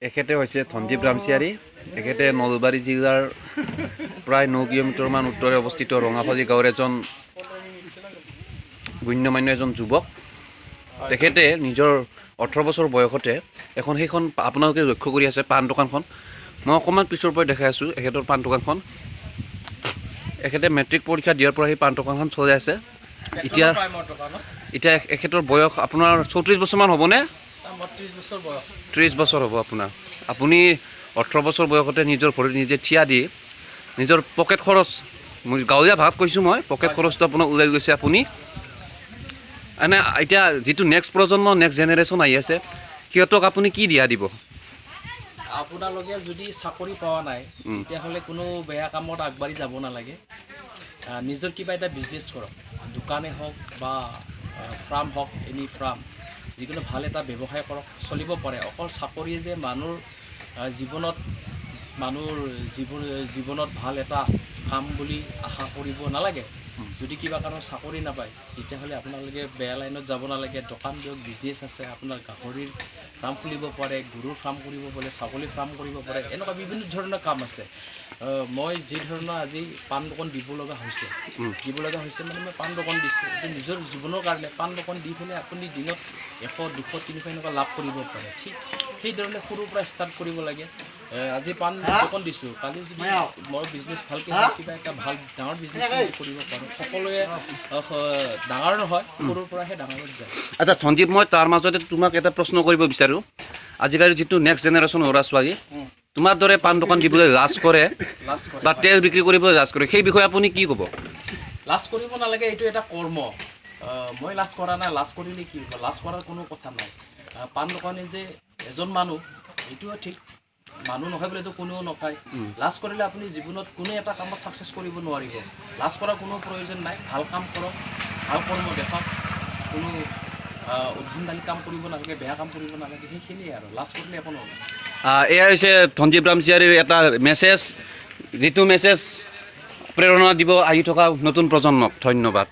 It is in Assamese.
এখেতে হৈছে ধনজীৱ ৰামচিয়াৰী। এখেতে নলবাৰী জিলাৰ প্ৰায় 9 কিলোমিটাৰমান উত্তৰে অৱস্থিত ৰঙাফালি গাঁৱৰ এজন গণ্যমান্য এজন যুৱক। তেখেতে নিজৰ 18 বছৰ বয়সতে সেইখন আপোনালোকে লক্ষ্য কৰি আছে পাণ দোকানখন, মই অকণমান পিছৰ পৰা দেখাই আছোঁ এখেতৰ পাণ দোকানখন। এখেতে মেট্ৰিক পৰীক্ষা দিয়াৰ পৰা সেই পাণ দোকানখন চলাই আছে। এতিয়া এখেতৰ বয়স আপোনাৰ 34 বছৰমান হ'বনে? 30 বছৰ হ'ব আপোনাৰ। আপুনি 18 বছৰ বয়সতে নিজৰ ভৰিত নিজে থিয়া দি নিজৰ পকেট খৰচ, গাঁৱলীয়া ভাষাত কৈছোঁ মই, পকেট খৰচটো আপোনাক ওলাই গৈছে আপুনি। এনে এতিয়া যিটো নেক্সট প্ৰজন্ম, নেক্সট জেনেৰেশ্যন আহি আছে, সিহঁতক আপুনি কি দিয়া দিব? আপোনালোকে যদি চাকৰি পোৱা নাই তেতিয়াহ'লে কোনো বেয়া কামত আগবাঢ়ি যাব নালাগে। নিজৰ কিবা এটা বিজনেছ কৰক, দোকানেই হওক বা ফাৰ্ম হওক, এনি ফাৰ্ম, যিকোনো ভাল এটা ব্যৱসায় কৰক, চলিব পাৰে। অকল চাকৰিয়ে যে মানুহৰ জীৱনত ভাল এটা কাম বুলি আশা কৰিব নালাগে। যদি কিবা কাৰণত চাকৰি নাপায় তেতিয়াহ'লে আপোনালোকে বেয়া লাইনত যাব নালাগে। দোকান দিয়ক, বিজনেছ আছে, আপোনাৰ গাহৰিৰ ফাৰ্ম খুলিব পাৰে, গৰুৰ ফাৰ্ম কৰিব পাৰে, ছাগলী ফাৰ্ম কৰিব পাৰে, এনেকুৱা বিভিন্ন ধৰণৰ কাম আছে। মই যি ধৰণৰ আজি পাণ দোকান দিব লগা হৈছে মানে মই পাণ দোকান দিছোঁ, এইটো নিজৰ জীৱনৰ কাৰণে। পাণ দোকান দি পেলাই আপুনি দিনত 100, 200, 300 এনেকুৱা লাভ কৰিব পাৰে। ঠিক সেইধৰণে সৰুৰ পৰা ষ্টাৰ্ট কৰিব লাগে। আজি পাণ দোকান দিছোঁ, কালি যদি মই বিজনেছ ভালকৈ কিবা এটা ভাল ডাঙৰ বিজনেছ কৰিব পাৰোঁ। সকলোৱে ডাঙৰ নহয়, সৰুৰ পৰাহে ডাঙৰত যায়। আচ্ছা ধনজীৱ, মই তাৰ মাজতে তোমাক এটা প্ৰশ্ন কৰিব বিচাৰোঁ। আজিকালি যিটো নেক্সট জেনেৰেশ্যন ল'ৰা ছোৱালী তোমাৰ দৰে পাণ দোকান দিবলৈ লাজ কৰে বা তেল বিক্ৰী কৰিবলৈ লাজ কৰে, সেই বিষয়ে আপুনি কি ক'ব? লাজ কৰিব নালাগে, এইটো এটা কৰ্ম। মই লাজ কৰা নাই, লাজ কৰিলে কি হ'ব? লাজ কৰাৰ কোনো কথা নাই। পাণ দোকানী যে এজন মানুহ, এইটোও ঠিক। মানুহ নহয় বুলিতো কোনেও নখায়। লাজ কৰিলে আপুনি জীৱনত কোনো এটা কামত ছাকচেছ কৰিব নোৱাৰিব। লাজ কৰাৰ কোনো প্ৰয়োজন নাই। ভাল কাম কৰক, ভাল কৰ্ম দেখাওক, কোনো উদ্ভণ্ডালি কাম কৰিব নালাগে, বেয়া কাম কৰিব নালাগে, সেইখিনিয়ে আৰু। লাজ কৰিলে একো নহয়। এয়া হৈছে ধনজীৱ ৰামচিয়াৰীৰ এটা মেছেজ, যিটো মেছেজ প্ৰেৰণা দিব আহি থকা নতুন প্ৰজন্মক। ধন্যবাদ।